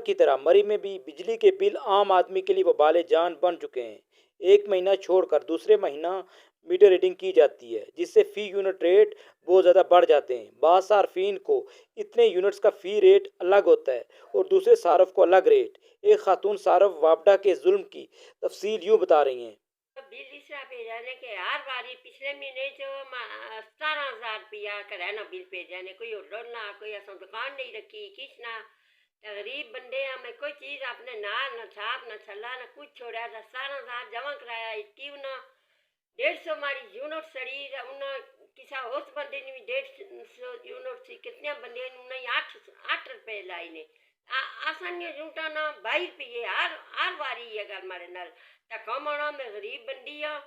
की तरह मरी में भी बिजली के बिल आम आदमी के लिए वबाले जान बन चुके हैं। एक महीना छोड़कर दूसरे महीना मीटर रीडिंग की जाती है, जिससे फी यूनिट रेट बहुत ज़्यादा बढ़ जाते हैं। बाद सार्फिन को इतने यूनिट्स का फी रेट अलग होता है और दूसरे सार्फ को अलग रेट। एक खातून सार्फ वापडा के जुल्म की तफसील यूँ बता रही हैं। बिल इस तरह पे जाने के हर बारी पिछले महीने जो 17,000 रुपया का ना बिल पे जाने कोई ऑर्डर ना कोई असं दुकान नहीं रखी किस ना गरीब बंदे हमें कोई चीज़ आपने ना न छाप न छल्ला न कुछ छोड़ा 17,000 जमा कराया इतनी ना 150 हमारी यूनिट सड़ी उन्हें किसा उस बंदे ने भी 150 यूनिट सी कितने बंदे ने उन्हें 8 रुपए लाई ने आसानी जूटा ना 22 रुपये हर हर बारी ये गल मारे नाल कमाना में गरीब बंदे